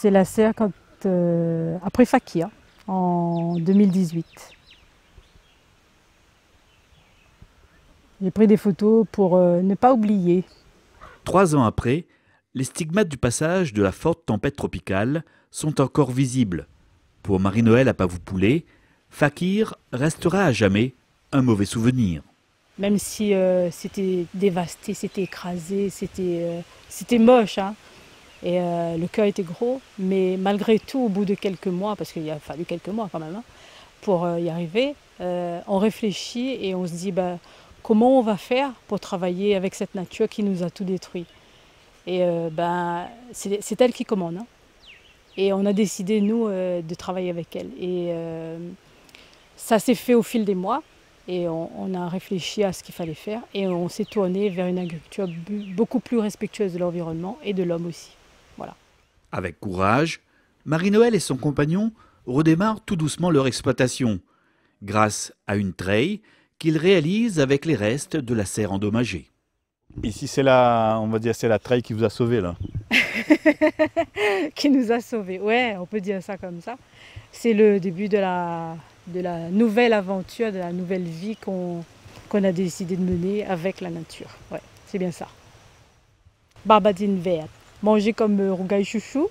commencé la serre après Fakir, en 2018. J'ai pris des photos pour ne pas oublier. 3 ans après, les stigmates du passage de la forte tempête tropicale sont encore visibles. Pour Marie-Noëlle Apavou-Poulé, Fakir restera à jamais un mauvais souvenir. Même si c'était dévasté, c'était écrasé, c'était moche, hein. Et le cœur était gros, mais malgré tout, au bout de quelques mois, parce qu'il a fallu quelques mois quand même, hein, pour y arriver, on réfléchit et on se dit comment on va faire pour travailler avec cette nature qui nous a tout détruit. Et c'est elle qui commande, hein. Et on a décidé, nous, de travailler avec elle. Et ça s'est fait au fil des mois. Et on a réfléchi à ce qu'il fallait faire. Et on s'est tourné vers une agriculture beaucoup plus respectueuse de l'environnement et de l'homme aussi. Voilà. Avec courage, Marie-Noëlle et son compagnon redémarrent tout doucement leur exploitation, grâce à une treille qu'ils réalisent avec les restes de la serre endommagée. Ici, on va dire, c'est la treille qui vous a sauvé, là. Qui nous a sauvés, ouais, on peut dire ça comme ça. C'est le début de la nouvelle aventure, de la nouvelle vie qu'on a décidé de mener avec la nature. Ouais, c'est bien ça. Barbadine verte, manger comme rougail chouchou,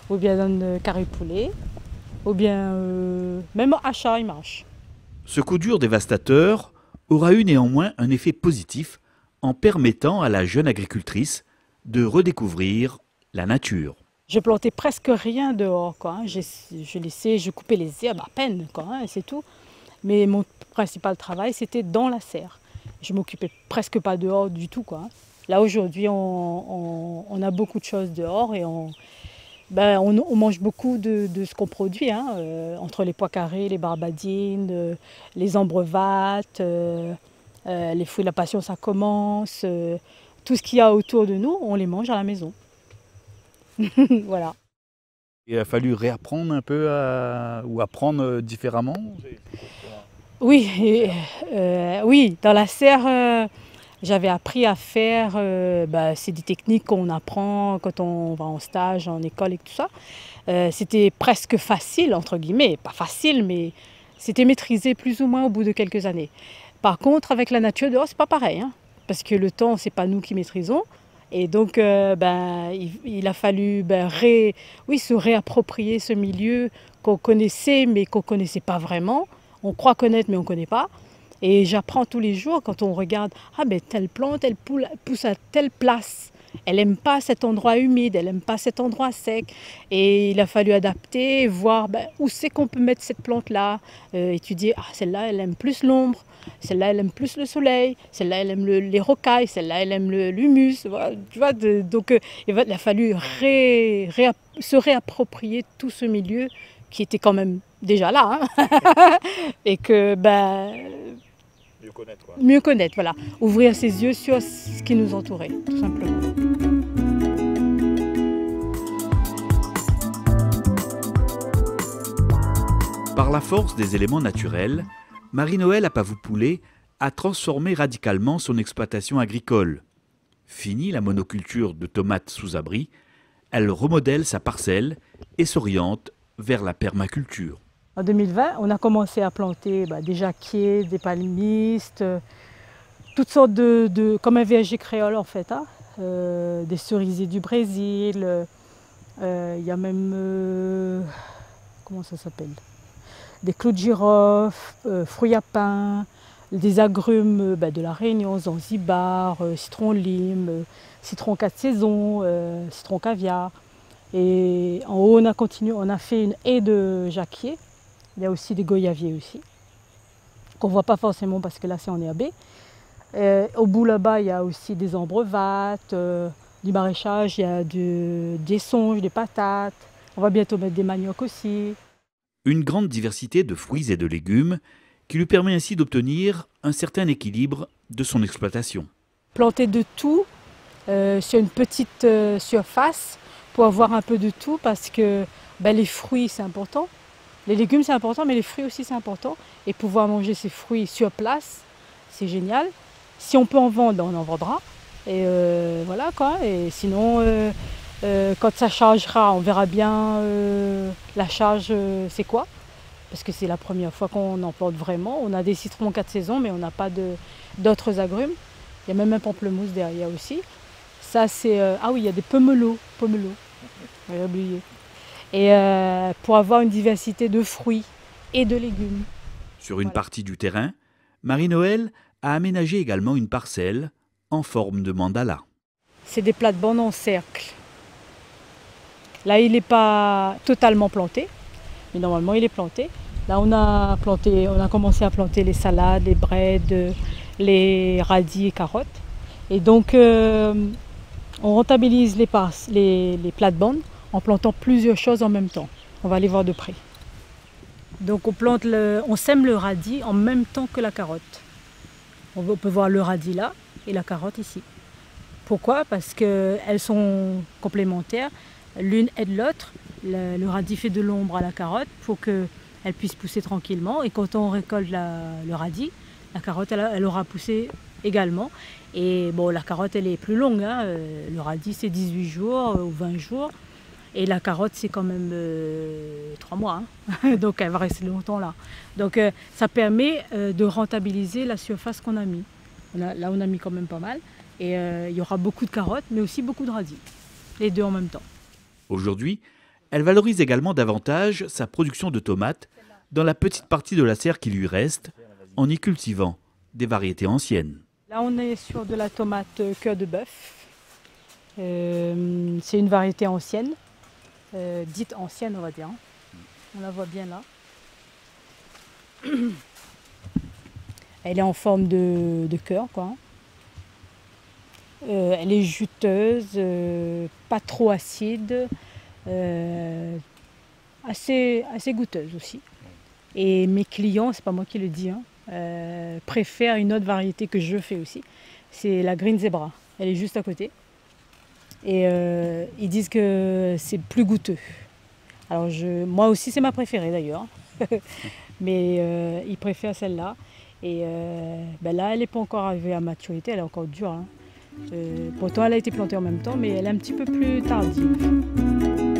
ou bien dans carré poulet, ou bien même achat, il marche. Ce coup dur dévastateur aura eu néanmoins un effet positif en permettant à la jeune agricultrice de redécouvrir la nature. Je plantais presque rien dehors, quoi, hein. Je coupais les herbes à peine, quoi, hein, c'est tout. Mais mon principal travail, c'était dans la serre. Je m'occupais presque pas dehors du tout, quoi. Là, aujourd'hui, on a beaucoup de choses dehors et on mange beaucoup de ce qu'on produit, hein, entre les pois carrés, les barbadines, les ambrevates, les fruits de la passion, ça commence. Tout ce qu'il y a autour de nous, on les mange à la maison. Voilà. Il a fallu réapprendre un peu ou apprendre différemment. Oui, oui, dans la serre, j'avais appris à faire, c'est des techniques qu'on apprend quand on va en stage, en école et tout ça. C'était presque facile, entre guillemets, pas facile, mais c'était maîtrisé plus ou moins au bout de quelques années. Par contre, avec la nature dehors, c'est pas pareil, hein, parce que le temps, c'est pas nous qui maîtrisons. Et donc, il a fallu se réapproprier ce milieu qu'on connaissait, mais qu'on ne connaissait pas vraiment. On croit connaître, mais on ne connaît pas. Et j'apprends tous les jours quand on regarde, telle plante, elle pousse à telle place. Elle n'aime pas cet endroit humide, elle n'aime pas cet endroit sec. Et il a fallu adapter, voir où c'est qu'on peut mettre cette plante-là. Étudier, celle-là, elle aime plus l'ombre. Celle-là, elle aime plus le soleil. Celle-là, elle aime les rocailles. Celle-là, elle aime l'humus. Voilà, tu vois, donc, il a fallu se réapproprier tout ce milieu qui était quand même déjà là. Hein. Et que, mieux connaître, voilà. Ouvrir ses yeux sur ce qui nous entourait, tout simplement. Par la force des éléments naturels, Marie-Noëlle Apavou-Poulé a transformé radicalement son exploitation agricole. Fini la monoculture de tomates sous abri, elle remodèle sa parcelle et s'oriente vers la permaculture. En 2020, on a commencé à planter des jacquiers, des palmistes, toutes sortes comme un verger créole en fait, hein, des cerisiers du Brésil, il y a même, comment ça s'appelle, des clous de girofle, fruits à pain, des agrumes de la Réunion, Zanzibar, citron lime, citron 4 saisons, citron caviar. Et en haut, on a fait une haie de jacquier. Il y a aussi des goyaviers aussi, qu'on ne voit pas forcément parce que là c'est enherbé. Au bout là-bas, il y a aussi des ambrevates, du maraîchage, il y a des songes, des patates. On va bientôt mettre des maniocs aussi. Une grande diversité de fruits et de légumes qui lui permet ainsi d'obtenir un certain équilibre de son exploitation. Planter de tout sur une petite surface pour avoir un peu de tout parce que les fruits c'est important. Les légumes c'est important, mais les fruits aussi c'est important. Et pouvoir manger ces fruits sur place, c'est génial. Si on peut en vendre, on en vendra. Et voilà quoi. Et sinon, Quand ça chargera, on verra bien la charge, c'est quoi. Parce que c'est la première fois qu'on en plante vraiment. On a des citrons 4 saisons, mais on n'a pas d'autres agrumes. Il y a même un pamplemousse derrière aussi. Ça, c'est... ah oui, il y a des pomelos. J'ai oublié. Et pour avoir une diversité de fruits et de légumes. Sur une partie du terrain, Marie-Noëlle a aménagé également une parcelle en forme de mandala. C'est des plates-bandes en cercle. Là, il n'est pas totalement planté, mais normalement, il est planté. Là, on a commencé à planter les salades, les braides, les radis et carottes. Et donc, on rentabilise les plates-bandes en plantant plusieurs choses en même temps. On va aller voir de près. Donc, on sème le radis en même temps que la carotte. On peut voir le radis là et la carotte ici. Pourquoi? Parce qu'elles sont complémentaires. L'une aide l'autre. Le radis fait de l'ombre à la carotte pour qu'elle puisse pousser tranquillement. Et quand on récolte le radis, la carotte elle aura poussé également. Et bon, la carotte elle est plus longue. Hein. Le radis c'est 18 jours ou 20 jours. Et la carotte c'est quand même 3 mois. Hein. Donc elle va rester longtemps là. Donc ça permet de rentabiliser la surface qu'on a mis. Là on a mis quand même pas mal. Et il y aura beaucoup de carottes, mais aussi beaucoup de radis. Les deux en même temps. Aujourd'hui, elle valorise également davantage sa production de tomates dans la petite partie de la serre qui lui reste, en y cultivant des variétés anciennes. Là, on est sur de la tomate cœur de bœuf. C'est une variété ancienne, dite ancienne, on va dire. On la voit bien là. Elle est en forme de cœur, quoi. Elle est juteuse, pas trop acide, assez goûteuse aussi. Et mes clients, c'est pas moi qui le dis, hein, préfèrent une autre variété que je fais aussi. C'est la Green Zebra. Elle est juste à côté. Et ils disent que c'est plus goûteux. Alors moi aussi c'est ma préférée d'ailleurs. Mais ils préfèrent celle-là. Et là, elle n'est pas encore arrivée à maturité, elle est encore dure. Hein. Pourtant, elle a été plantée en même temps, mais elle est un petit peu plus tardive.